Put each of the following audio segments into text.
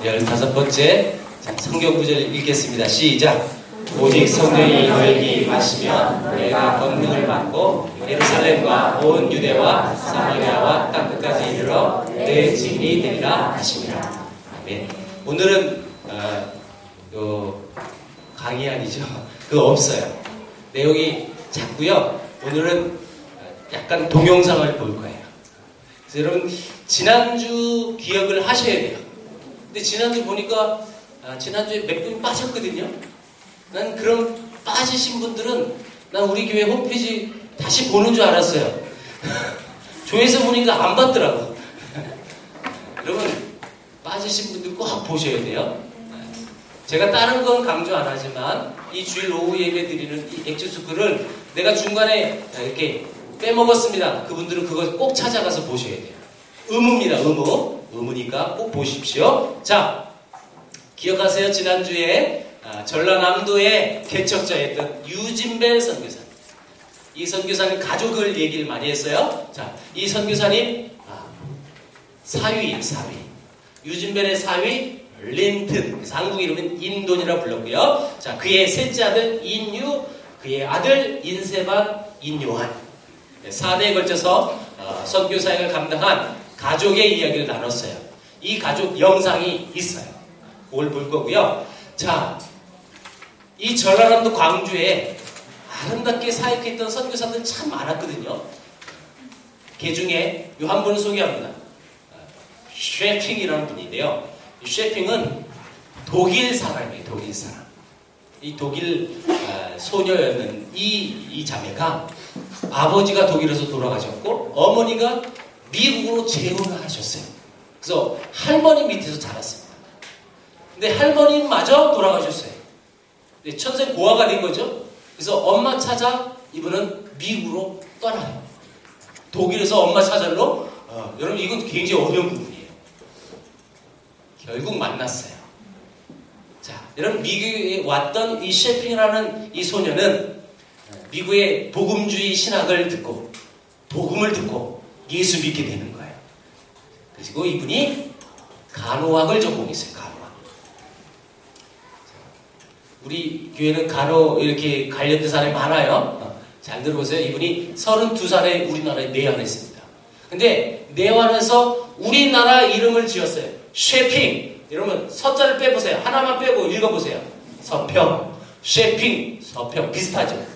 15번째 성경 구절을 읽겠습니다. 시작. 오직 성령이 너에게 임하시면 너희가 권능을 받고 예루살렘과 온 유대와 사마리아와 땅끝까지 이르러 내 증인이 되리라 하시니라. 아멘. 오늘은 강의 아니죠. 그거 없어요. 내용이 작고요. 오늘은 약간 동영상을 볼 거예요. 그래서 여러분 지난주 기억을 하셔야 돼요. 근데 지난주 보니까 지난주에 몇 분이 빠졌거든요. 난 그럼 빠지신 분들은 난 우리 교회 홈페이지 다시 보는 줄 알았어요. 조회서 보니까 안 봤더라고. 여러분 빠지신 분들 꼭 보셔야 돼요. 제가 다른 건 강조 안 하지만 이 주일 오후 예배 드리는 이 엑주스쿨을 내가 중간에 이렇게 빼먹었습니다. 그분들은 그거 꼭 찾아가서 보셔야 돼요. 의무입니다. 의무니까 꼭 보십시오. 자, 기억하세요? 지난주에 전라남도의 개척자였던 유진벨 선교사님. 이 선교사님 가족을 얘기를 많이 했어요. 자, 이 선교사님 사위예요. 유진벨의 사위 린튼. 그래서 한국 이름은 인돈이라 불렀고요. 자, 그의 셋째 아들 인유, 그의 아들 인세반, 인요한. 4대에 걸쳐서 선교 사역을 감당한 가족의 이야기를 나눴어요. 이 가족 영상이 있어요. 그걸 볼 거고요. 자, 이 전라남도 광주에 아름답게 사역했던 선교사들 참 많았거든요. 그 중에 이 한 분을 소개합니다. 쉐핑이라는 분인데요. 쉐핑은 독일 사람이에요. 독일 사람. 이 독일 소녀였는 이 자매가 아버지가 독일에서 돌아가셨고 어머니가 미국으로 재혼을 하셨어요. 그래서 할머니 밑에서 자랐습니다. 근데 할머니마저 돌아가셨어요. 근데 천생고아가 된 거죠. 그래서 엄마 찾아 이분은 미국으로 떠나요. 독일에서 엄마 찾으러 여러분 이건 굉장히 어려운 부분이에요. 결국 만났어요. 자, 여러분 미국에 왔던 이 셰핑이라는 이 소녀는 미국의 복음주의 신학을 듣고 복음을 듣고 예수 믿게 되는 거예요. 그리고 이분이 간호학을 전공했어요. 간호학. 우리 교회는 간호 이렇게 관련된 사람이 많아요. 잘 들어보세요. 이분이 32살에 우리나라에 내한했습니다. 근데 내한해서 우리나라 이름을 지었어요. 쉐핑. 여러분 서자를 빼보세요. 하나만 빼고 읽어보세요. 서평, 쉐핑, 서평. 비슷하죠?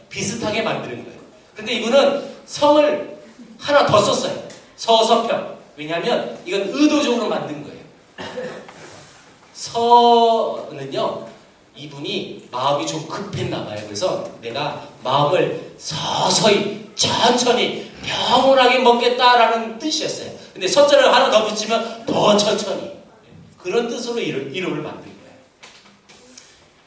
비슷하게 만드는 거예요. 근데 이분은 성을 하나 더 썼어요. 서서평. 왜냐하면 이건 의도적으로 만든 거예요. 서는요, 이분이 마음이 좀 급했나 봐요. 그래서 내가 마음을 서서히 천천히 평온하게 먹겠다라는 뜻이었어요. 근데 서자를 하나 더 붙이면 더 천천히. 그런 뜻으로 이름을 만든 거예요.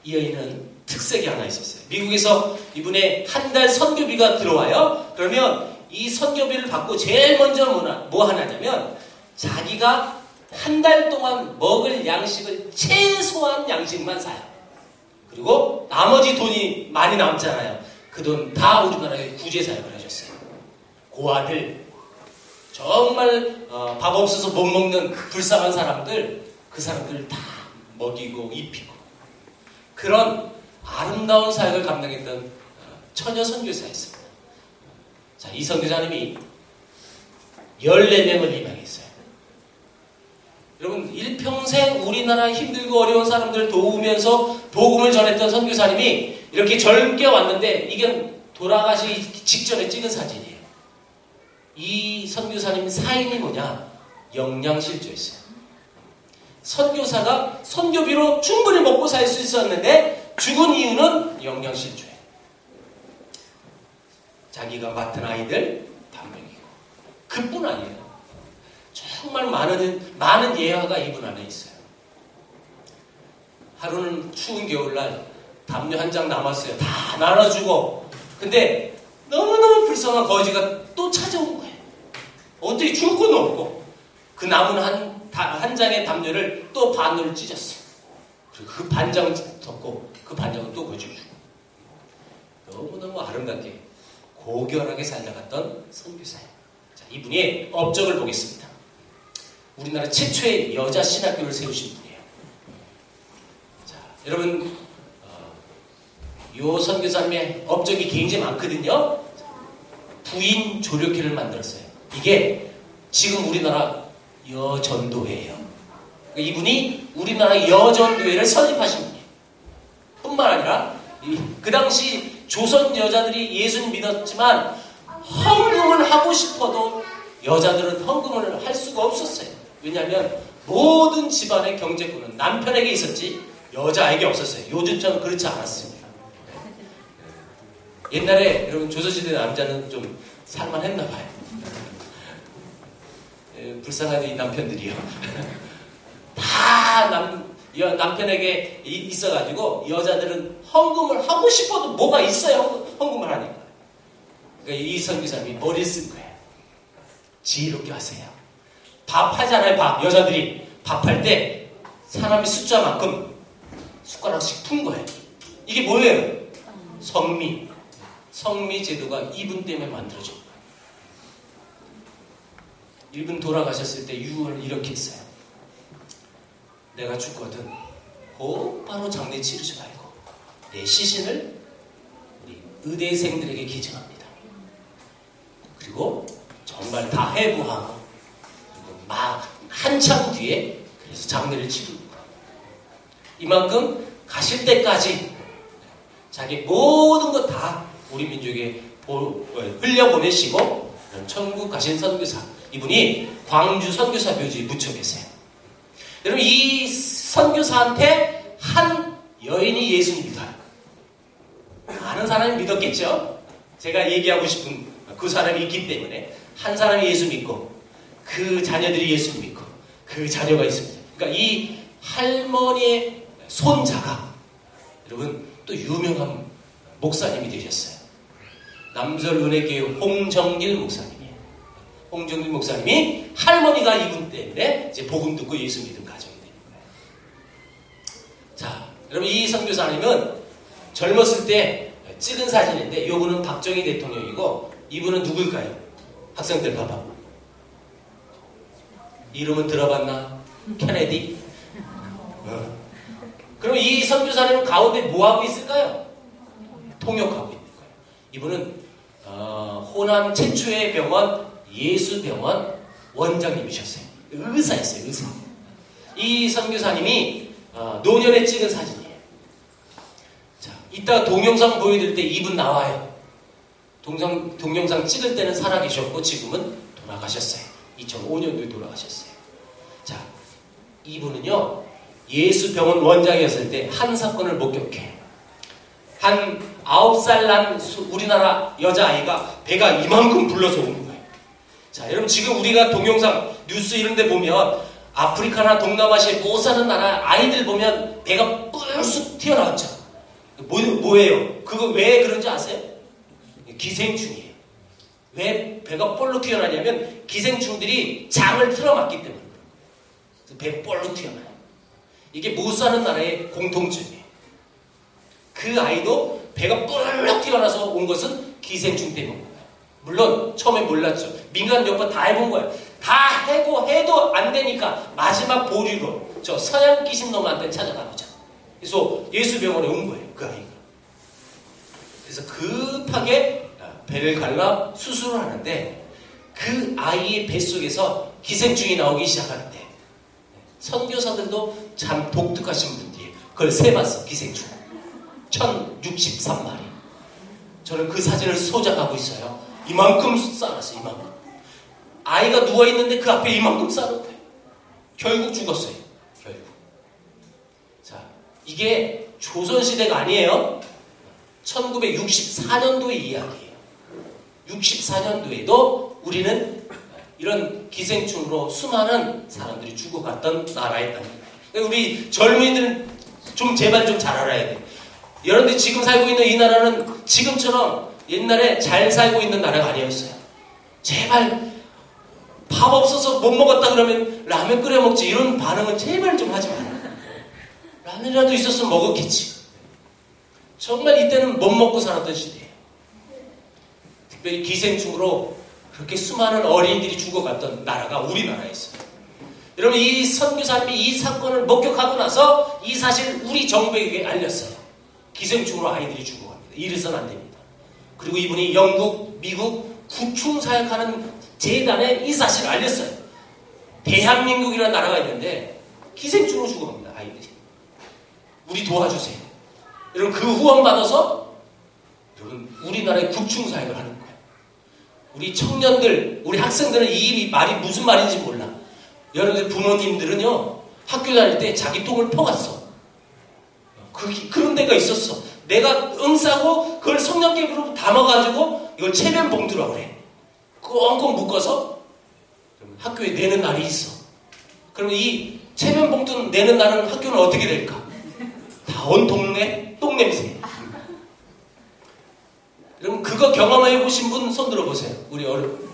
이 여인은 특색이 하나 있었어요. 미국에서 이분의 한 달 선교비가 들어와요. 그러면 이 선교비를 받고 제일 먼저 뭐 하냐면 자기가 한 달 동안 먹을 양식을 최소한 양식만 사요. 그리고 나머지 돈이 많이 남잖아요. 그 돈 다 우리나라에 구제 사역을 하셨어요. 고아들, 정말 밥 없어서 못 먹는 불쌍한 사람들, 그 사람들을 다 먹이고 입히고 그런 아름다운 사역을 감당했던 처녀 선교사였습니다. 자, 이 선교사님이 14명을 임명했어요. 여러분, 일평생 우리나라 힘들고 어려운 사람들을 도우면서 복음을 전했던 선교사님이 이렇게 젊게 왔는데 이게 돌아가시기 직전에 찍은 사진이에요. 이 선교사님 사인이 뭐냐? 영양실조였어요. 선교사가 선교비로 충분히 먹고 살 수 있었는데 죽은 이유는 영양실조예요. 자기가 맡은 아이들 밥 먹이고. 그뿐 아니에요. 정말 많은 예화가 이분 안에 있어요. 하루는 추운 겨울날 담요 한 장 남았어요. 다 나눠주고. 근데 너무너무 불쌍한 거지가 또 찾아온 거예요. 어떻게 줄 건 없고. 그 남은 한 장의 담요를 또 반으로 찢었어요. 그리고 그 반장 덮고 그 반장은 또 거지 주고. 너무너무 아름답게 고결하게 살아갔던 선교사예요. 자, 이분의 업적을 보겠습니다. 우리나라 최초의 여자 신학교를 세우신 분이에요. 자, 여러분, 요 선교사님의 업적이 굉장히 많거든요. 부인 조력회를 만들었어요. 이게 지금 우리나라 여전도회예요. 이분이 우리나라 여전도회를 설립하신 분이에요. 뿐만 아니라 그 당시 조선 여자들이 예수님 믿었지만 헌금을 하고 싶어도 여자들은 헌금을 할 수가 없었어요. 왜냐하면 모든 집안의 경제권은 남편에게 있었지 여자에게 없었어요. 요즘처럼 그렇지 않았습니다. 옛날에 여러분 조선시대 남자는 좀 살만했나 봐요. 불쌍한 이 남편들이요. 다 남편에게 있어가지고 여자들은 헌금을 하고 싶어도 뭐가 있어요. 헌금을 하니까. 그러니까 이 선교사님이 머리를 쓴 거예요. 지혜롭게 하세요. 밥 하잖아요. 밥. 여자들이 밥할 때 사람의 숫자만큼 숟가락씩 푼 거예요. 이게 뭐예요? 성미. 성미 제도가 이분 때문에 만들어진 거예요. 이분 돌아가셨을 때 유언을 이렇게 했어요. 내가 죽거든 곧바로 장례 치르지 말고 내 시신을 우리 의대생들에게 기증합니다. 그리고 정말 다 해부하고 막 한참 뒤에 그래서 장례를 치르고 이만큼 가실 때까지 자기 모든 것 다 우리 민족에 흘려보내시고 천국 가신 선교사 이분이 광주 선교사 묘지에 묻혀 계세요. 여러분 이 선교사한테 한 여인이 예수님 믿어요. 많은 사람이 믿었겠죠. 제가 얘기하고 싶은 그 사람이 있기 때문에 한 사람이 예수 믿고 그 자녀들이 예수 믿고 그 자녀가 있습니다. 그러니까 이 할머니의 손자가 여러분 또 유명한 목사님이 되셨어요. 남설은혜교회 홍정길 목사님이에요. 홍정길 목사님이 할머니가 이분 때문에 이제 복음 듣고 예수 믿은 가정이 되는 거예요. 자, 여러분 이 선교사님은 젊었을 때 찍은 사진인데 이분은 박정희 대통령이고 이분은 누굴까요? 학생들 봐봐. 이름은 들어봤나? 케네디? 그럼 이 선교사님은 가운데 뭐하고 있을까요? 통역하고 있는 거예요. 이분은 호남 최초의 병원 예수병원 원장님이셨어요. 의사였어요. 의사. 이 선교사님이 노년에 찍은 사진이에요. 자, 이따 동영상 보여드릴 때 이분 나와요. 동영상 찍을 때는 살아계셨고 지금은 돌아가셨어요. 2005년도에 돌아가셨어요. 자, 이분은요 예수병원 원장이었을 때 한 사건을 목격해. 한 9살 난 우리나라 여자아이가 배가 이만큼 불러서 오는 거예요. 자, 여러분 지금 우리가 동영상 뉴스 이런 데 보면 아프리카나 동남아시아에 못 사는 나라 아이들 보면 배가 뿔쑥 튀어나왔죠. 뭐예요? 그거 왜 그런지 아세요? 기생충이에요. 왜 배가 볼록 튀어나냐면 기생충들이 장을 틀어막기 때문에 그래요. 배가 볼록 튀어나요. 이게 못 사는 나라의 공통점이에요. 그 아이도 배가 볼록 튀어나와서 온 것은 기생충 때문인 거예요. 물론 처음에 몰랐죠. 민간 몇 번 다 해본 거예요. 다 해도 안 되니까 마지막 보류로 저 서양 귀신놈한테 찾아가보자. 그래서 예수병원에 온 거예요. 그 아이가. 그래서 급하게 배를 갈라 수술을 하는데 그 아이의 뱃속에서 기생충이 나오기 시작할 때 선교사들도 참 독특하신 분들이에요. 그걸 세봤어. 기생충 1063마리. 저는 그 사진을 소장하고 있어요. 이만큼 쌓았어요. 이만큼. 아이가 누워있는데 그 앞에 이만큼 쌓은 거예요. 결국 죽었어요. 결국. 자, 이게 조선시대가 아니에요. 1964년도의 이야기예요. 64년도에도 우리는 이런 기생충으로 수많은 사람들이 죽어갔던 나라였다는 거예요. 우리 젊은이들은 좀 제발 좀 잘 알아야 돼요. 여러분들이 지금 살고 있는 이 나라는 지금처럼 옛날에 잘 살고 있는 나라가 아니었어요. 제발 밥 없어서 못 먹었다 그러면 라면 끓여 먹지 이런 반응을 제발 좀 하지 마라. 라면이라도 있었으면 먹었겠지. 정말 이때는 못 먹고 살았던 시대예요. 특별히 기생충으로 그렇게 수많은 어린이들이 죽어갔던 나라가 우리나라였어요. 여러분 이 선교사님이 이 사건을 목격하고 나서 이 사실 우리 정부에게 알렸어요. 기생충으로 아이들이 죽어갑니다. 이래서는 안 됩니다. 그리고 이분이 영국, 미국 구충 사역하는 재단에 이 사실을 알렸어요. 대한민국이라는 나라가 있는데 기생충으로 죽어갑니다. 아이들이. 우리 도와주세요. 여러분 그 후원 받아서 여러분 우리나라의 구충 사역을 하는 거예요. 우리 청년들, 우리 학생들은 이 말이 무슨 말인지 몰라. 여러분들 부모님들은요 학교 다닐 때 자기 똥을 퍼갔어. 그런 데가 있었어. 내가 싸고 그걸 성냥개비로 담아가지고 이걸 체면 봉투라고 그래. 꽁꽁 묶어서 학교에 내는 날이 있어. 그러면 이 체면 봉투 내는 날은 학교는 어떻게 될까? 다 온 동네 똥냄새. 여러분 그거 경험해 보신 분 손 들어보세요. 우리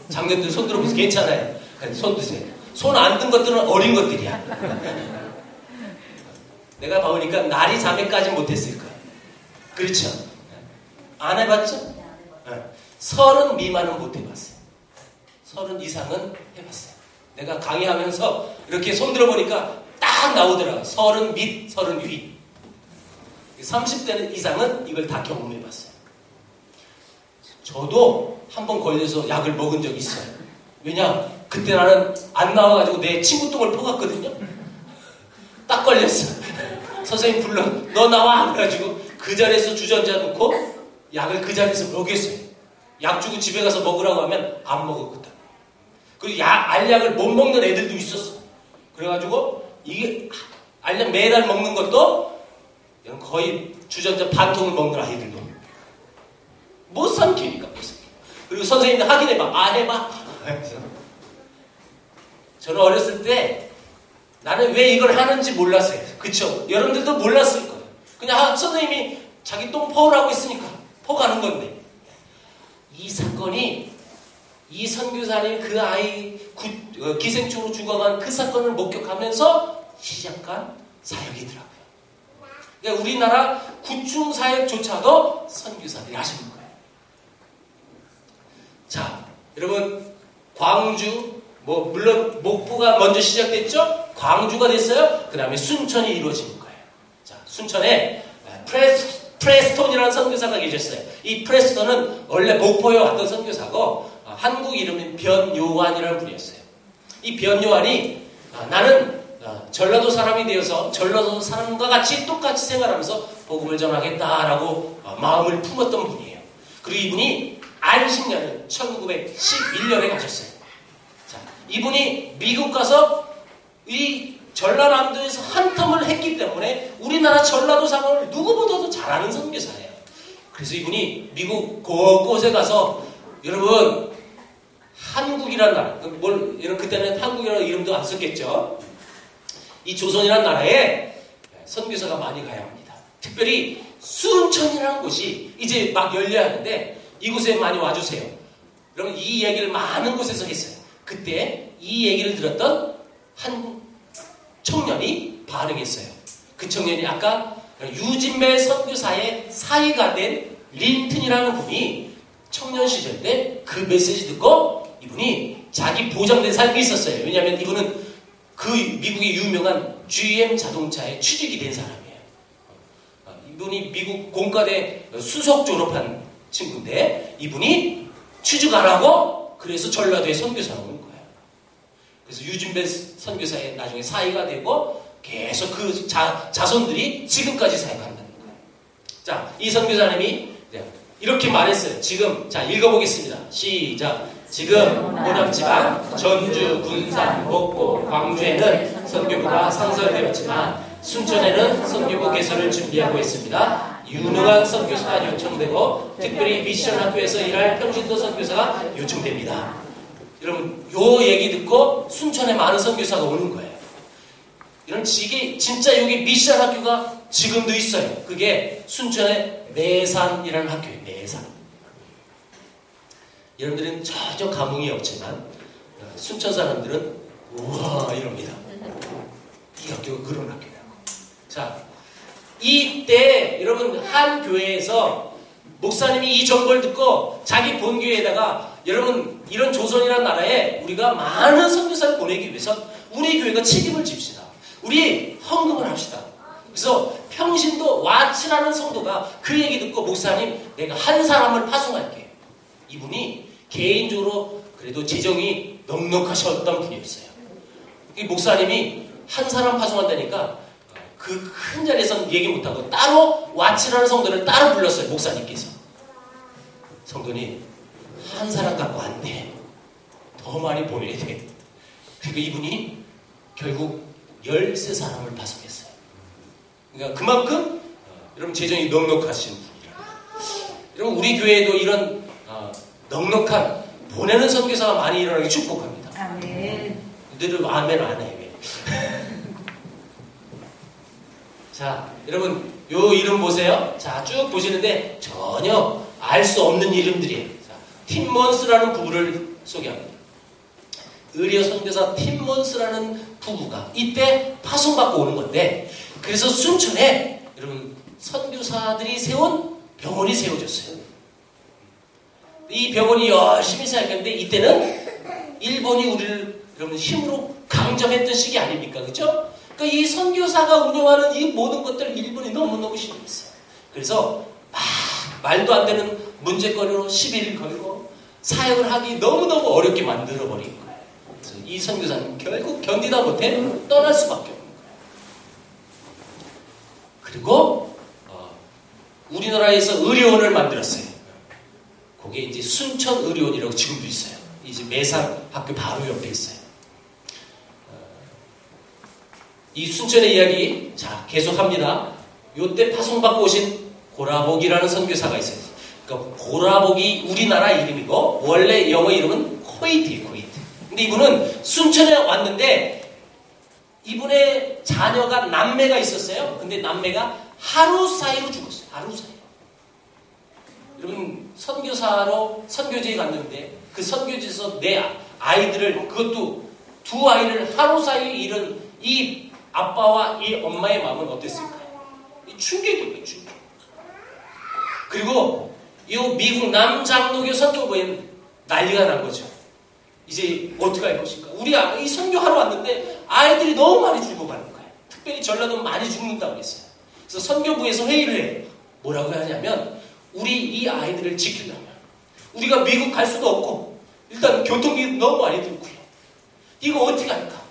장년들 손 들어보세요. 괜찮아요. 손 드세요. 손 안 든 것들은 어린 것들이야. 내가 봐보니까 날이 자매까지 못했을 거야. 그렇죠? 안 해봤죠? 30 미만은 못 해봤어요. 30 이상은 해봤어요. 내가 강의하면서 이렇게 손 들어보니까 딱 나오더라고요. 30 밑, 30 위. 30대 이상은 이걸 다 경험해봤어요. 저도 한 번 걸려서 약을 먹은 적이 있어요. 왜냐? 그때 나는 안 나와가지고 내 친구 똥을 퍼갔거든요. 딱 걸렸어. 선생님 불러. 너 나와. 그래가지고 그 자리에서 주전자 놓고 약을 그 자리에서 먹였어요. 약 주고 집에 가서 먹으라고 하면 안 먹었거든. 그리고 알약을 못 먹는 애들도 있었어. 그래가지고 이게 알약 매달 먹는 것도 거의 주전자 반 통을 먹는 아이들도 못 삼키니까 못 삼키. 그리고 선생님들 확인해봐. 안 해봐. 저는 어렸을 때 나는 왜 이걸 하는지 몰랐어요. 그쵸? 여러분들도 몰랐을 거예요. 그냥 선생님이 자기 똥 퍼오라고 했으니까 퍼가는 건데 이 사건이 이 선교사님 그 아이 기생충으로 죽어간 그 사건을 목격하면서 시작한 사역이더라고요. 그러니까 우리나라 구충 사역조차도 선교사들이 하시는 거예요. 자, 여러분 광주 물론 목포가 먼저 시작됐죠? 광주가 됐어요. 그 다음에 순천이 이루어지는 거예요. 자, 순천에 프레스톤이라는 선교사가 계셨어요. 이 프레스톤은 원래 목포에 왔던 선교사고 한국 이름은 변요한이라는 분이었어요. 이 변요한이 나는 전라도 사람이 되어서 전라도 사람과 같이 똑같이 생활하면서 복음을 전하겠다라고 마음을 품었던 분이에요. 그리고 이분이 안식년을 1911년에 가셨어요. 자, 이분이 미국 가서 이 전라남도에서 한 텀을 했기 때문에 우리나라 전라도 상황을 누구보다도 잘 아는 선교사예요. 그래서 이분이 미국 곳곳에 가서 여러분 한국이라는 나라, 그때는 한국이라는 이름도 안 썼겠죠. 이 조선이라는 나라에 선교사가 많이 가야 합니다. 특별히 순천이라는 곳이 이제 막 열려야 하는데 이곳에 많이 와주세요. 여러분 이 얘기를 많은 곳에서 했어요. 그때 이 얘기를 들었던 한 청년이 반응했어요. 그 청년이 아까 유진배 선교사의 사이가 된 린튼이라는 분이 청년 시절 때 그 메시지 듣고 이분이 자기 보장된 삶이 있었어요. 왜냐하면 이분은 그 미국의 유명한 GM 자동차에 취직이 된 사람이에요. 이분이 미국 공과대 수석 졸업한 친구인데 이분이 취직 안 하고 그래서 전라도에 선교사로 온 거예요. 그래서 유진배 선교사의 나중에 사이가 되고 계속 그 자손들이 지금까지 사역한다는 거예요. 자, 이 선교사님이 이렇게 말했어요. 지금 자 읽어보겠습니다. 시작. 지금 호남지방 전주, 군산, 목포, 광주에는 선교부가 상설되었지만 순천에는 선교부 개설을 준비하고 있습니다. 유능한 선교사가 요청되고 특별히 미션 학교에서 일할 평신도 선교사가 요청됩니다. 여러분 요 얘기 듣고 순천에 많은 선교사가 오는 거예요. 이런 진짜 여기 미션 학교가 지금도 있어요. 그게 순천의 매산이라는 학교예요. 매산. 여러분들은 전혀 감흥이 없지만 순천 사람들은 우와 이럽니다. 이 학교가 그런 학교라고. 자, 이때 여러분 한 교회에서 목사님이 이 정보를 듣고 자기 본교회에다가 여러분 이런 조선이라는 나라에 우리가 많은 선교사를 보내기 위해서 우리 교회가 책임을 집시다. 우리 헌금을 합시다. 그래서 평신도 와치라는 성도가 그 얘기 듣고 목사님 내가 한 사람을 파송할게. 이분이 개인적으로 그래도 재정이 넉넉하셨던 분이었어요. 이 목사님이 한 사람 파송한다니까 그 큰 자리에서는 얘기 못하고 따로 와치라는 성도를 따로 불렀어요. 목사님께서. 성도님 한 사람 갖고 안 돼. 더 많이 보내야 돼. 그리고 이분이 결국 13사람을 파송했어요. 그러니까 그만큼 여러분 재정이 넉넉하신 분이라. 여러분 우리 교회에도 이런 넉넉한 보내는 선교사가 많이 일어나기 축복합니다. 아멘. 늘 아멘 안 해. 자, 여러분 요 이름 보세요. 자, 쭉 보시는데 전혀 알 수 없는 이름들이에요. 자, 팀먼스라는 부부를 소개합니다. 의리어 선교사 팀먼스라는 부부가 이때 파송받고 오는 건데, 그래서 순천에 여러분 선교사들이 세운 병원이 세워졌어요. 이 병원이 열심히 사역했는데 이때는 일본이 우리를 여러분 힘으로 강점했던 시기 아닙니까? 그렇죠? 그러니까 이 선교사가 운영하는 이 모든 것들을 일본이 너무너무 싫어했어요. 그래서 말도 안 되는 문제거리로 시비를 걸고 사역을 하기 너무너무 어렵게 만들어버린 거예요. 그래서 이 선교사는 결국 견디다 못해 떠날 수밖에 없는 거예요. 그리고 우리나라에서 의료원을 만들었어요. 그게 이제 순천 의료원이라고 지금도 있어요. 이제 매산 학교 바로 옆에 있어요. 이 순천의 이야기 자 계속합니다. 요때 파송받고 오신 고라복이라는 선교사가 있어요. 그러니까 고라복이 우리나라 이름이고 원래 영어 이름은 코이트예요. 코이트. 근데 이분은 순천에 왔는데 이분의 자녀가 남매가 있었어요. 근데 남매가 하루 사이로 죽었어요. 하루 사이로. 여러분 선교사로 선교지에 갔는데 그 선교지에서 내 아이들을, 그것도 두 아이를 하루 사이에 잃은 이 아빠와 이 엄마의 마음은 어땠을까요? 충격이에요. 충격. 그리고 이 미국 남장로교 선교부에는 난리가 난 거죠. 이제 어떻게 할 것인가. 우리 이 선교하러 왔는데 아이들이 너무 많이 죽어가는 거예요. 특별히 전라도 많이 죽는다고 했어요. 그래서 선교부에서 회의를 해요. 뭐라고 하냐면 우리 이 아이들을 지키려면 우리가 미국 갈 수도 없고 일단 교통비 너무 많이 들고요. 이거 어떻게 할까?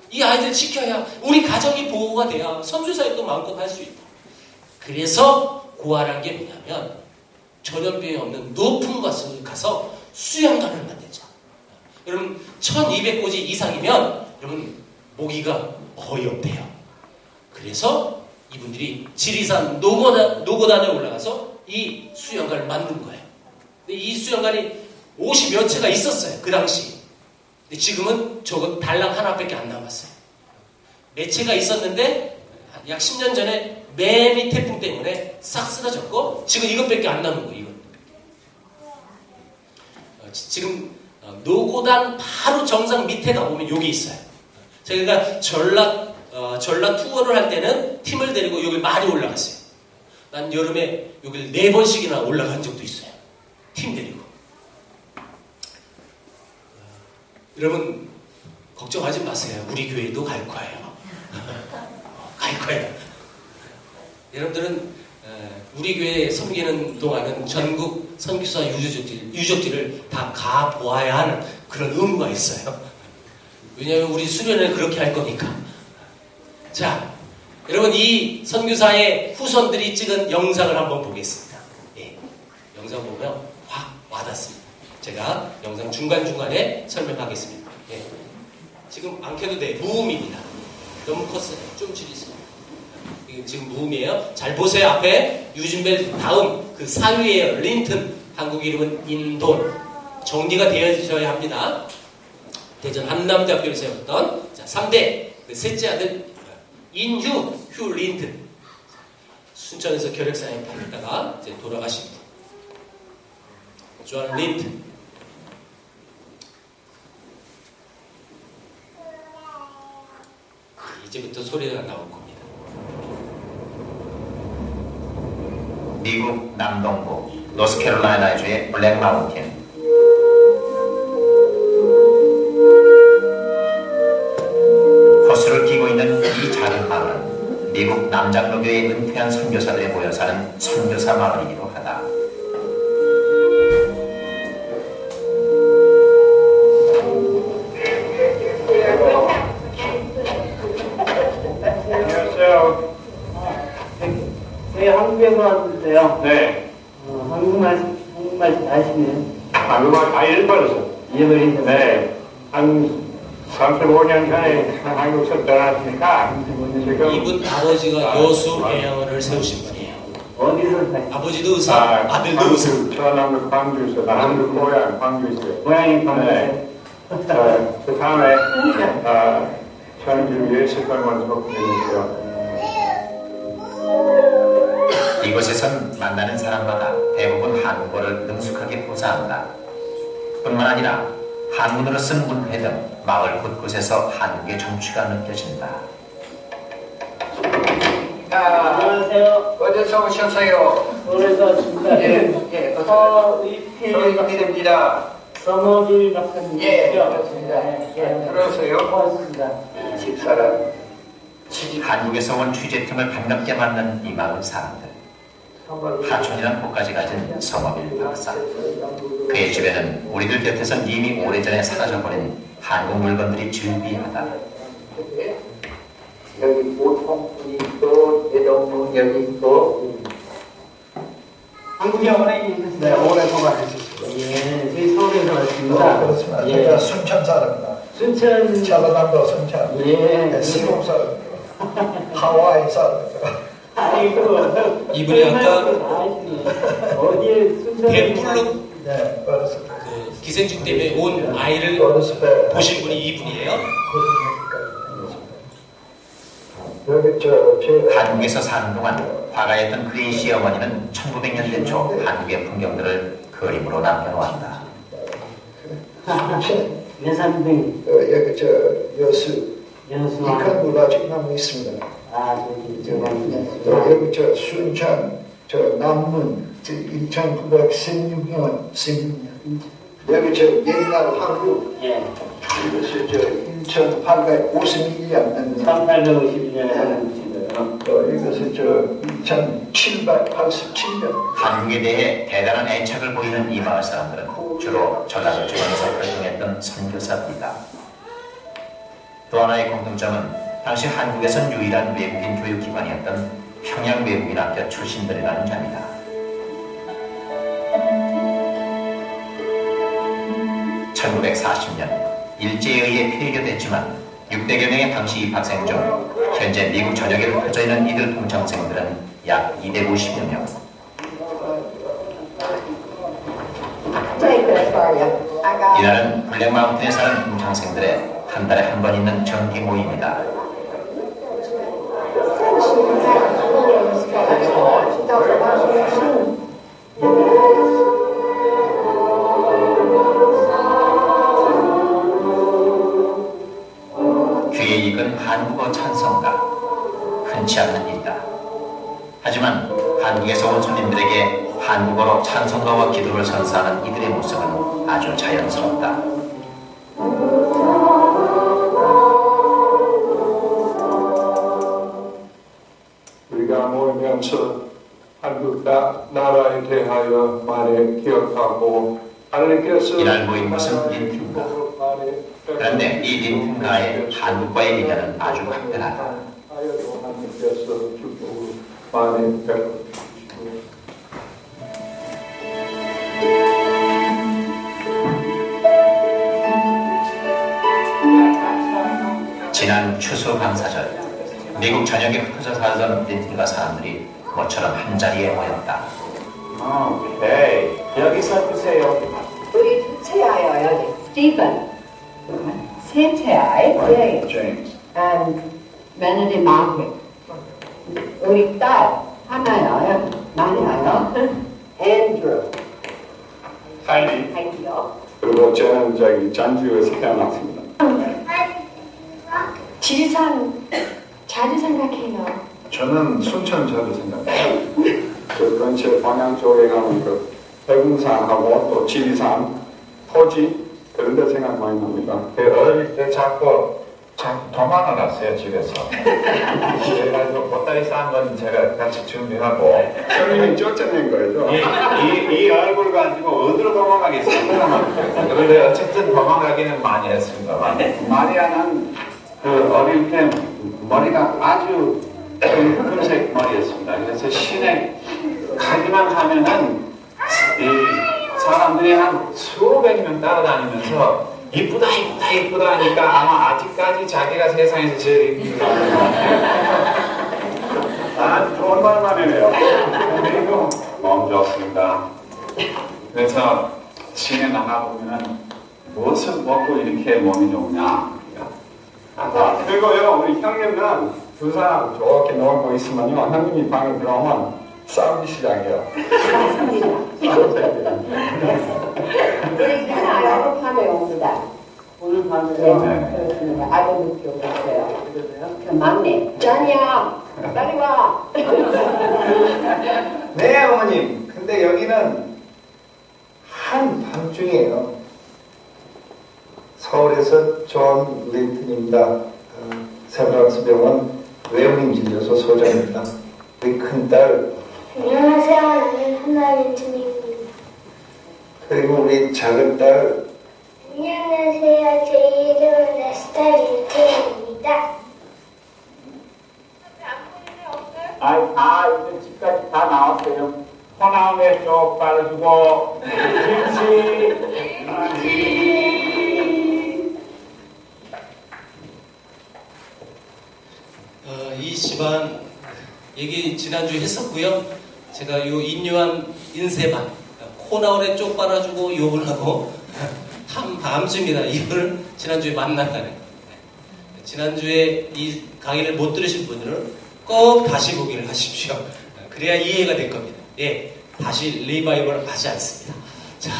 이 아이들 지켜야 우리 가정이 보호가 돼야 선교사역도 마음껏 할 수 있다. 그래서 고안한 게 뭐냐면 전염병이 없는 높은 곳을 가서 수양관을 만들자. 여러분 1200고지 이상이면 여러분 모기가 어이없대요. 그래서 이분들이 지리산 노고단에 올라가서 이 수양관을 만든 거예요. 근데 이 수양관이 50여 채가 있었어요. 그 당시. 근데 지금은 저거 달랑 하나밖에 안 남았어요. 몇 채가 있었는데 약 10년 전에 매미 태풍 때문에 싹 쓰러졌고 지금 이것밖에 안 남은 거예요. 이것. 지금 노고단 바로 정상 밑에 가보면 여기 있어요. 저희가 전라 투어를 할 때는 팀을 데리고 여기 많이 올라갔어요. 난 여름에 여기를 4번씩이나 올라간 적도 있어요. 팀 데리고. 여러분 걱정하지 마세요. 우리 교회도 갈 거예요. 갈 거예요. 여러분들은 우리 교회 섬기는 동안은 전국 선교사 유적지를 다 가보아야 하는 그런 의무가 있어요. 왜냐하면 우리 수련을 그렇게 할 거니까. 자, 여러분 이 선교사의 후손들이 찍은 영상을 한번 보겠습니다. 예, 영상 보면 확 와닿습니다. 제가 영상 중간중간에 설명하겠습니다. 예. 지금 안 켜도 돼. 무음입니다. 너무 컸어요. 좀 줄이세요. 지금 무음이에요. 잘 보세요. 앞에 유진벨 다음 그 사위예요. 린튼. 한국 이름은 인돈. 정리가 되어져야 합니다. 대전 한남대학교를 세웠던 자, 3대 그 셋째 아들 휴 린튼. 순천에서 결핵사에 팔렸다가 이제 돌아가신 분. 존 린튼. 이제부터 소리가 나올 겁니다. 미국 남동부 노스캐롤라이나주의 블랙마운틴 미국 남장로교의 은퇴한 선교사들이 모여 사는 선교사 마을이기도 하다. 안녕하세요. 저희 한국에서 왔는데요. 네. 한국말 잘하시네요. 한국말 다 잃어버렸어. 잃어버린 네. 한 35년 전에 한국에서 떠났으니까 지금 이분 아버지가 여수 애양을 세우신 분이에요. 어디서 사시 아버지도 의사, 아들도 의사. 전남도 광주에서 나 한국 고향 광주에서요. 고향이 광주에 네. 그 다음에 저는 지금 예수님을 먹고 있는데요. 이곳에선 만나는 사람마다 대부분 한국어를 능숙하게 구사한다. 뿐만 아니라 한문으로 쓴 문회 등 마을 곳곳에서 한국의 정취가 느껴진다. 안녕하세요. 어디서 오셨어요? 서울에서 왔습니다. 예, 서울입니다. 서머빌 박사님이시죠? 예, 그렇습니다. 들어오세요. 고맙습니다. 집사람. 한국에서 온 취재팀을 반갑게 맞는 이 마을 사람들. 하촌이란 곳까지 가진 서머빌 박사. 그의 집에는 우리들 곁에선 이미 오래전에 사라져버린 한국 물건들이 즐비하다. 여기 보통분이 있고, 대동문 여기 있고. 한국에 오래 있으시죠? 네, 오랫동안 했었습니다. 예, 저희 서울에서 왔습니다. 그렇습니다. 예. 제가 순천 사람입니다. 순천. 전라남도 순천. 예. 시골 사람입니다. 하와이 사람입니다. 아이고. 이분이 아까 어디에 순천. 배불러 네, 그렇습니다. 그 기생충 때문에 온 아이를 어렸을 때 보신 분이 이분이에요. 여기 한국에서 사는 동안 화가였던 그의 시어머니는 1900년대 초 한국의 풍경들을 그림으로 남겨놓았다. 외삼동 여기 여수 연수원. 이칸 문화직나무 있습니다. 저기 저거 여기 순천 남문 1916년 여기 옛날 한국 예. 이것이 1851년 1851년에 하는 집이에요. 이것이 2787년 한국에 대해 대단한 애착을 보이는 이 마을 사람들은 주로 전라도 지방에서 활동했던 선교사들이다. 또 하나의 공통점은 당시 한국에선 유일한 외국인 교육기관이었던 평양외국인학교 출신들이라는 점이다. 1940년 일제에 의해 폐교됐지만 600여 명의 당시 입학생 중 현재 미국 전역에 흩어져 있는 이들 동창생들은 약 250여 명. 이날은 블랙마운틴에 사는 동창생들의 한 달에 한 번 있는 정기 모임이다. 귀에 익은 한국어 찬송가, 흔치 않는 일이다. 하지만 한국에서 온 손님들에게 한국어로 찬송가와 기도를 선사하는 이들의 모습은 아주 자연스럽다. 우리가 모이면서 한국 나라에 대하여 말에 기억하고 하나님께서 이날 모인 곳은 린튼가. 그런데 이 린튼가의 한국과의 인연은 아주 각별하다. 하나님께서 축복을 많이 베풀어주시고 지난 추수 감사절 미국 전역에 흩어져 살던 린튼가 사람들이 모처럼 한자리에 모였다. 오케이 여기서 주세요. 우리 둘째아요 여기 스티븐 셋째아이 제임스 James. and 메너디 마켓 우리 딸 하나요 많아요 앤드루 하이리 할게요 그리고 저는 저기 전주에서 태어났습니다. 지리산 자주 생각해요 저는 순천 자주 생각해요. 그 근처 광양 쪽에 가면 그 대궁산하고 또 지리산, 토지 그런 데 생각 많이 납니다. 어릴 때 자꾸 도망을 갔어요 집에서. 그래가지고 보따리 모짜리 싼 건 제가 같이 준비하고 형님이 쫓아낸 거죠? 이 얼굴 가지고 어디로 도망가겠습니까? 그런데 어쨌든 도망가기는 많이 했습니다. 마리아는 그 어릴 때 머리가 아주 금색 머리였습니다. 그래서 시내 가기만 하면은 이 사람들이 한 수백 명 따라다니면서 이쁘다 이쁘다 이쁘다 하니까 아마 아직까지 자기가 세상에서 제일 이쁜 것 같아요. 아, 좋은 말만이네요. 그리고 멈췄습니다. 그래서 시내 나가보면은 무엇을 먹고 이렇게 몸이 좋냐. 아, 그리고요, 우리 형님은 두 사람 좋게 놀고 있으면요, 형님이 방에 들어오면 싸우기 시작해요. 우리 하나 밤에 옵니다. 오늘 밤에 그렇습니다. 아버지 오셨어요. 그 막내 짠이야 빨리 와. 네, 어머님. 근데 여기는 한밤중이에요. 서울에서 존 린튼입니다. 세브란스 병원 외국인진료소 소장입니다. 우리 큰딸, 안녕하세요. 나는 한나린튼입니다. 그리고 우리 작은딸, 안녕하세요. 제 이름은 에스터 린튼입니다. 이제 집까지 다 나왔어요. 호남에 쪽 빨아주고 이 집안 얘기 지난주에 했었고요. 제가 요 인류한 인쇄반 코나올에 쪽 빨아주고 욕을 하고 한밤중입니다. 이걸 지난주에 만났다는 거예요. 지난주에 이 강의를 못 들으신 분들은 꼭 다시 보기를 하십시오. 그래야 이해가 될 겁니다. 예, 다시 리바이벌 하지 않습니다. 자,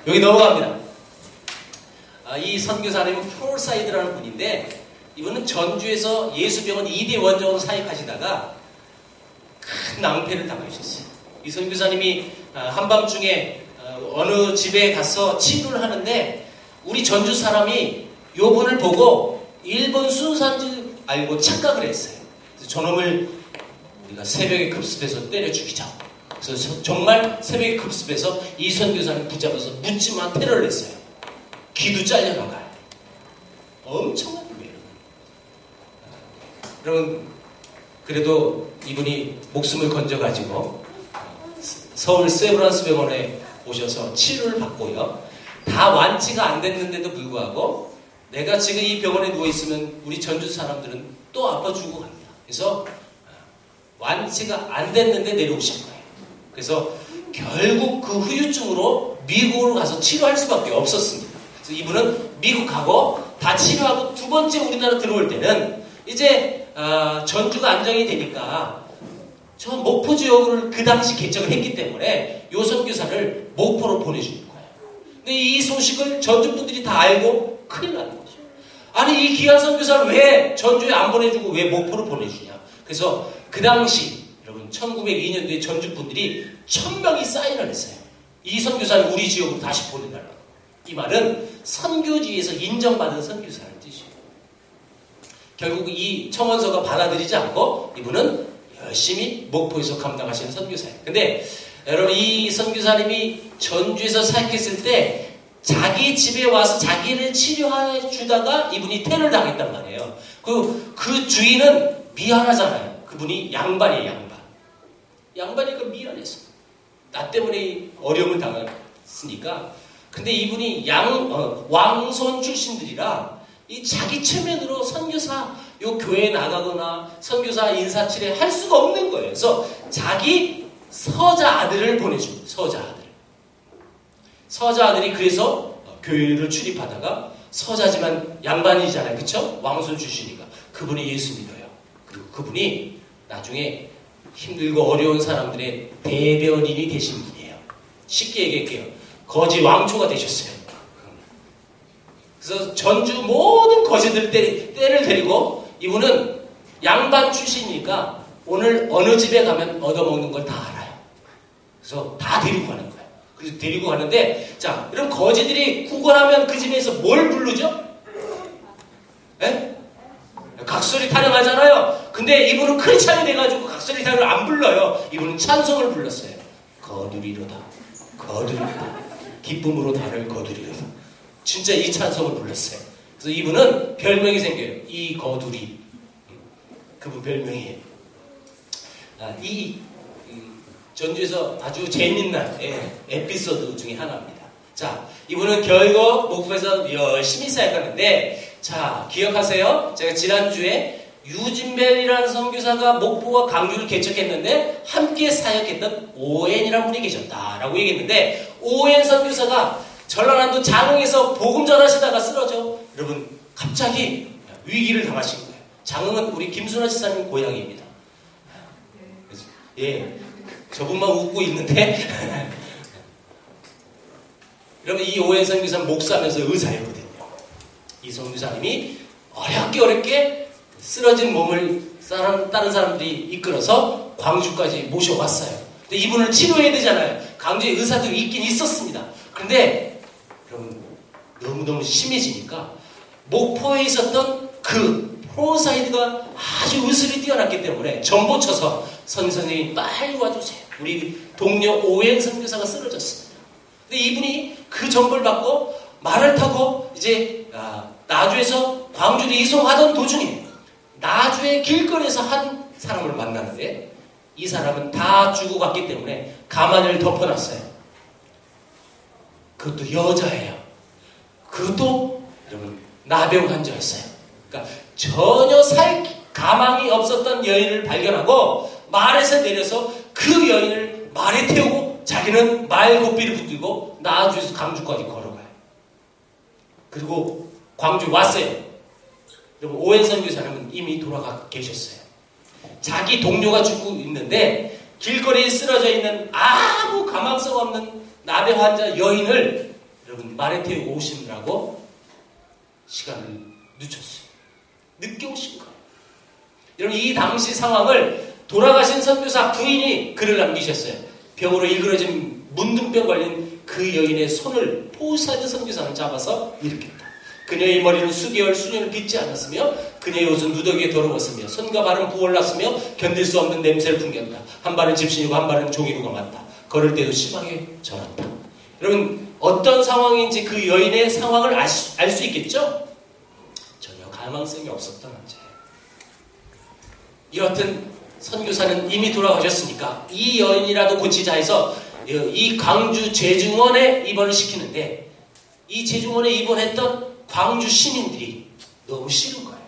여기 넘어갑니다. 이 선교사님은 프롤사이드라는 분인데 이분은 전주에서 예수병원 2대 원장으로 사역하시다가 큰 낭패를 당하셨어요. 이 선교사님이 한밤중에 어느 집에 가서 치료를 하는데 우리 전주 사람이 요분을 보고 일본 순사인지 알고 착각을 했어요. 그래서 저놈을 우리가 새벽에 급습해서 때려 죽이자. 그래서 정말 새벽에 급습해서 이 선교사님 붙잡아서 묻지마 테러를 했어요. 귀도 잘려나가요. 엄청난 일이에요. 여러분, 그래도 이분이 목숨을 건져가지고 서울 세브란스 병원에 오셔서 치료를 받고요. 다 완치가 안 됐는데도 불구하고 내가 지금 이 병원에 누워있으면 우리 전주 사람들은 또 아파 죽고 갑니다. 그래서 완치가 안 됐는데 내려오신 거예요. 그래서 결국 그 후유증으로 미국으로 가서 치료할 수밖에 없었습니다. 그래서 이분은 미국 가고 다 치료하고 두 번째 우리나라 들어올 때는 이제 전주가 안정이 되니까 저 목포 지역을 그 당시 개척을 했기 때문에 요 선교사를 목포로 보내주는 거예요. 근데 이 소식을 전주 분들이 다 알고 큰일 나는 거죠. 아니 이 귀한 선교사를 왜 전주에 안 보내주고 왜 목포로 보내주냐. 그래서 그 당시 여러분 1902년도에 전주 분들이 1000명이 사인을 했어요. 이 선교사를 우리 지역으로 다시 보내달라고. 이 말은 선교지에서 인정받은 선교사라는 뜻이에요. 결국 이 청원서가 받아들이지 않고 이분은 열심히 목포에서 감당하시는 선교사예요. 근데 여러분 이 선교사님이 전주에서 사역했을 때 자기 집에 와서 자기를 치료해 주다가 이분이 테러를 당했단 말이에요. 그 주인은 미안하잖아요. 그분이 양반이에요, 양반. 양반이니까 미안했어. 나 때문에 어려움을 당했으니까. 근데 이분이 왕손 출신들이라 이 자기 체면으로 선교사 요 교회에 나가거나 선교사 인사치레 할 수가 없는 거예요. 그래서 자기 서자 아들을 보내줍니다. 서자 아들. 서자 아들이 그래서 교회를 출입하다가 서자지만 양반이잖아요. 그쵸? 왕손 출신이니까. 그분이 예수 믿어요. 그리고 그분이 나중에 힘들고 어려운 사람들의 대변인이 되신 분이에요. 쉽게 얘기할게요. 거지 왕초가 되셨어요. 그래서 전주 모든 거지들 떼를 데리고 이분은 양반 출신이니까 오늘 어느 집에 가면 얻어먹는 걸 다 알아요. 그래서 다 데리고 가는 거예요. 그래서 데리고 가는데 자, 이런 거지들이 구걸하면 그 집에서 뭘 부르죠? 에? 각설이 타령하잖아요. 근데 이분은 크리스찬이 돼가지고 각설이 타령을 안 불러요. 이분은 찬송을 불렀어요. 거두리로다. 거두리로다. 기쁨으로 달을 거두리로다. 진짜 이 찬송을 불렀어요. 그래서 이분은 별명이 생겨요. 이 거두리. 그분 별명이에요. 이 전주에서 아주 재밌는 에피소드 중에 하나입니다. 자, 이분은 결국 목포에서 열심히 사역하는데, 자, 기억하세요? 제가 지난주에 유진벨이라는 선교사가 목포와 강주를 개척했는데 함께 사역했던 오엔이라는 분이 계셨다라고 얘기했는데, 오엔 선교사가 전라남도 장흥에서 복음 전하시다가 쓰러져 여러분 갑자기 위기를 당하신 거예요. 장흥은 우리 김순아 지사님 고향입니다. 예, 저분만 웃고 있는데 여러분 이 오엔 선교사는 목사면서 의사였거든요. 이 선교사님이 어렵게 쓰러진 몸을 다른 사람들이 이끌어서 광주까지 모셔왔어요. 근데 이분을 치료해야 되잖아요. 강주에 의사들이 있긴 있었습니다. 그런데 여러분 너무너무 심해지니까 목포에 있었던 그 프로사이드가 아주 의술이 뛰어났기 때문에 전보 쳐서 선생님이 빨리 와주세요. 우리 동료 오엔 선교사가 쓰러졌습니다. 근데 이분이 그 전보를 받고 말을 타고 이제 나주에서 광주로 이송하던 도중에 나주의 길거리에서 한 사람을 만나는데 이 사람은 다 죽어갔기 때문에 가마니를 덮어놨어요. 그것도 여자예요. 그것도 여러분 나병 환자였어요. 그러니까 전혀 살 가망이 없었던 여인을 발견하고 말에서 내려서 그 여인을 말에 태우고 자기는 말 고삐를 붙들고 나주에서 강주까지 걸어가요. 그리고 광주 왔어요. 여러분 오엔 선교사님은 이미 돌아가 계셨어요. 자기 동료가 죽고 있는데 길거리에 쓰러져 있는 아무 가망성 없는 나병 환자 여인을 여러분 말에 태우고 오시느라고 시간을 늦췄어요. 늦게 오신 거예요. 여러분 이 당시 상황을 돌아가신 선교사 부인이 글을 남기셨어요. 병으로 일그러진 문둥병 걸린 그 여인의 손을 포사드 선교사는 잡아서 일으켰다. 그녀의 머리는 수개월 수년을 빗지 않았으며 그녀의 옷은 누더기에 더러웠으며 손과 발은 부을났으며 견딜 수 없는 냄새를 풍겼다. 한 발은 집신이고 한 발은 종이로 감았다. 걸을 때도 심하게 절었다. 여러분 어떤 상황인지 그 여인의 상황을 알 수 있겠죠? 전혀 가망성이 없었던 남자예요. 이렇든 선교사는 이미 돌아가셨으니까 이 여인이라도 고치자 해서 이 광주 제중원에 입원을 시키는데 이 제중원에 입원했던 광주 시민들이 너무 싫은 거예요.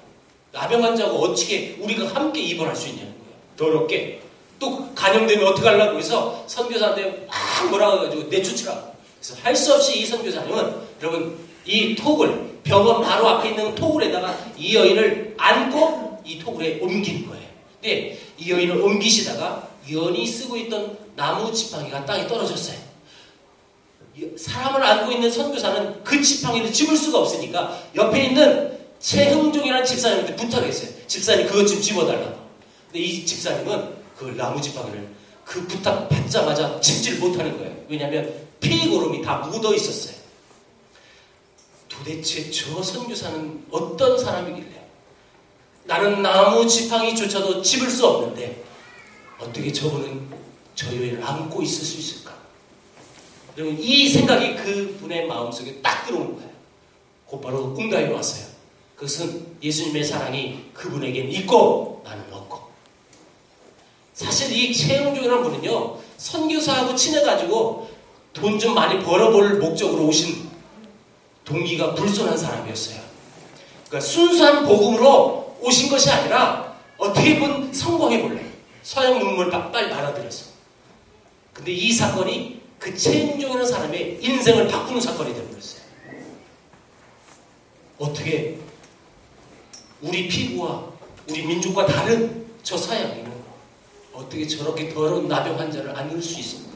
나병 환자고 어떻게 우리가 함께 입원할 수 있냐는 거예요. 더럽게. 또 감염되면 어떡하려고 해서 선교사한테 막 뭐라고 해가지고 내쫓으라고. 그래서 할 수 없이 이 선교사님은 여러분 이 톡을 병원 바로 앞에 있는 토굴에다가 이 여인을 안고 이 토굴에 옮기는 거예요. 근데 이 여인을 옮기시다가 여인이 쓰고 있던 나무 지팡이가 땅에 떨어졌어요. 사람을 안고 있는 선교사는 그 지팡이를 집을 수가 없으니까 옆에 있는 최흥종이라는 집사님한테 부탁했어요. 집사님 그것 좀 집어달라고. 근데 이 집사님은 그 나무 지팡이를 그 부탁 받자마자 집질 못하는 거예요. 왜냐하면 피고름이 다 묻어 있었어요. 도대체 저 선교사는 어떤 사람이길래 나는 나무 지팡이조차도 집을 수 없는데 어떻게 저분은 저 여인을 안고 있을 수 있을까? 여러분 이 생각이 그분의 마음속에 딱 들어오는 거예요. 곧바로 응답이 왔어요. 그것은 예수님의 사랑이 그분에겐 있고 나는 없고. 사실 이 최흥종이라는 분은요 선교사하고 친해가지고 돈 좀 많이 벌어볼 목적으로 오신 동기가 불순한 사람이었어요. 그러니까 순수한 복음으로 오신 것이 아니라 어떻게 보면 성공해볼래. 서양 문물을 빨리 받아들여서. 근데 이 사건이 그 최흥종이라는 사람의 인생을 바꾸는 사건이 되어버렸어요. 어떻게 우리 피부와 우리 민족과 다른 저 서양인은 어떻게 저렇게 더러운 나병 환자를 안을 수 있습니까?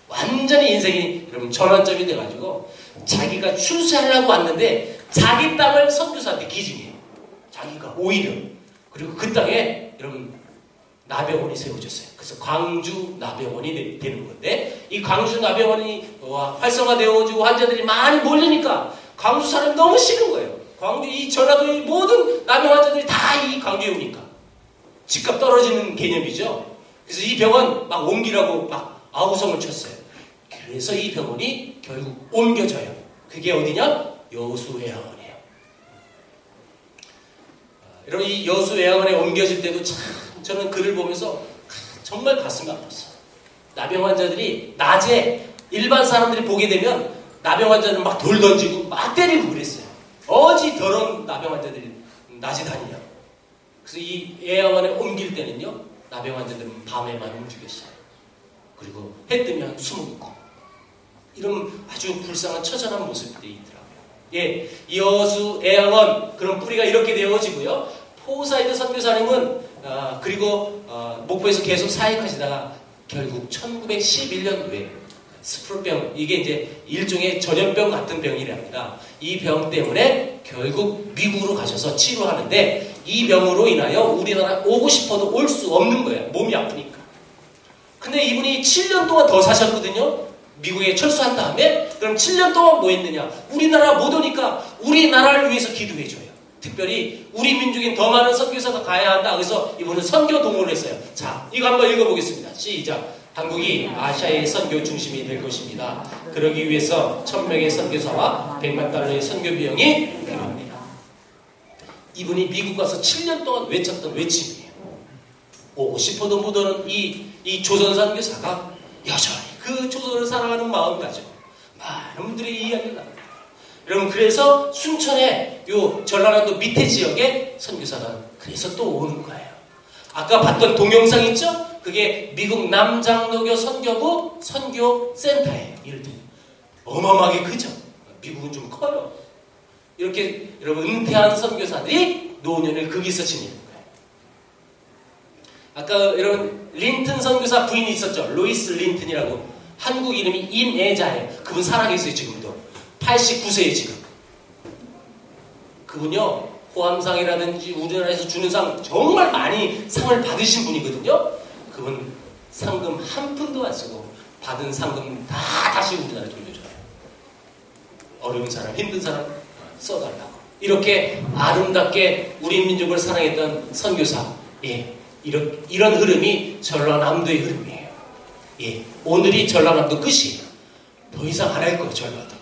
완전히 인생이 여러분 전환점이 돼가지고 자기가 출세하려고 왔는데 자기 땅을 선교사한테 기증해요. 자기가 오히려. 그리고 그 땅에 여러분 나병원이 세워졌어요. 그래서 광주 나병원이 되는 건데 이 광주 나병원이 활성화되어지고 환자들이 많이 몰리니까 광주 사람이 너무 싫은 거예요. 광주 이 전라도의 모든 남의 환자들이 다 이 광주에 오니까 집값 떨어지는 개념이죠. 그래서 이 병원 막 옮기라고 막 아우성을 쳤어요. 그래서 이 병원이 결국 옮겨져요. 그게 어디냐? 여수외양원이에요. 여러분 이 여수외양원에 옮겨질 때도 참 저는 글을 보면서 정말 가슴이 아팠어요. 나병 환자들이 낮에 일반 사람들이 보게 되면 나병 환자들은 막 돌 던지고 막 때리고 그랬어요. 어찌 더러운 나병 환자들이 낮에 다니냐. 그래서 이 외양원에 옮길 때는요, 나병 환자들은 밤에만 움직였어요. 그리고 해 뜨면 숨고 이런 아주 불쌍한 처절한 모습들이 있더라고요. 예, 여수 외양원 그런 뿌리가 이렇게 되어지고요. 포사이드 선교사님은 그리고 목포에서 계속 사역하시다가 결국 1911년도에 스프롤병, 이게 이제 일종의 전염병 같은 병이랍니다. 이 병 때문에 결국 미국으로 가셔서 치료하는데 이 병으로 인하여 우리나라 오고 싶어도 올 수 없는 거예요. 몸이 아프니까. 근데 이분이 7년 동안 더 사셨거든요. 미국에 철수한 다음에. 그럼 7년 동안 뭐 했느냐? 우리나라 못 오니까 우리나라를 위해서 기도해줘요. 특별히 우리 민족인 더 많은 선교사가 가야 한다. 그래서 이분은 선교 동원을 했어요. 자, 이거 한번 읽어보겠습니다. 시작. 한국이 아시아의 선교 중심이 될 것입니다. 그러기 위해서 1000명의 선교사와 100만 달러의 선교 비용이 필요합니다. 이분이 미국 가서 7년 동안 외쳤던 외침이에요. 오고 싶어도 못 오는 이 조선 선교사가 여전히 그 조선을 사랑하는 마음 가지고 많은 분들이 이야기를 합니다. 여러분 그래서 순천의 요 전라남도 밑에 지역에 선교사가 그래서 또 오는 거예요. 아까 봤던 동영상 있죠? 그게 미국 남장로교 선교부 선교센터예요. 이럴 때 어마어마하게 크죠? 미국은 좀 커요. 이렇게 여러분 은퇴한 선교사들이 노년을 거기서 지내는 거예요. 아까 여러분 린튼 선교사 부인이 있었죠? 로이스 린튼이라고. 한국 이름이 임애자예요. 그분 살아계세요 지금도. 89세에 지금. 그분요 호암상이라든지 우리나라에서 주는 상 정말 많이 상을 받으신 분이거든요. 그분 상금 한 푼도 안 쓰고 받은 상금 다 다시 우리나라에 돌려줘요. 어려운 사람, 힘든 사람 써달라고. 이렇게 아름답게 우리 민족을 사랑했던 선교사. 예, 이런 흐름이 전라남도의 흐름이에요. 예, 오늘이 전라남도 끝이에요. 더 이상 안 할 거예요, 전라도.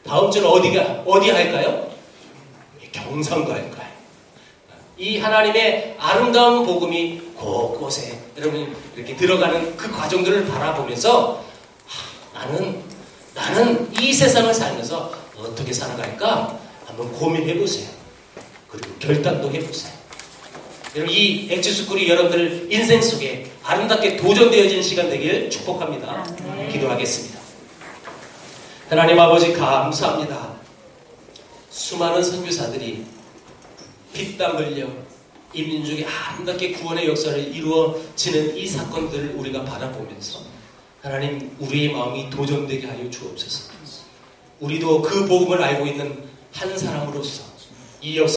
다음 주는 어디 할까요? 경상도 할 거예요. 이 하나님의 아름다운 복음이 곳곳에 여러분 이렇게 들어가는 그 과정들을 바라보면서 나는 이 세상을 살면서 어떻게 살아갈까 한번 고민해 보세요. 그리고 결단도 해보세요. 여러분 이 엑지스쿨이 여러분들 인생 속에 아름답게 도전되어지는 시간 되길 축복합니다. 기도하겠습니다. 하나님 아버지 감사합니다. 수많은 선교사들이 피땀 흘려 이 민족의 아름답게 구원의 역사를 이루어지는 이 사건들을 우리가 바라보면서 하나님 우리의 마음이 도전되게 하여 주옵소서. 우리도 그 복음을 알고 있는 한 사람으로서 이 역사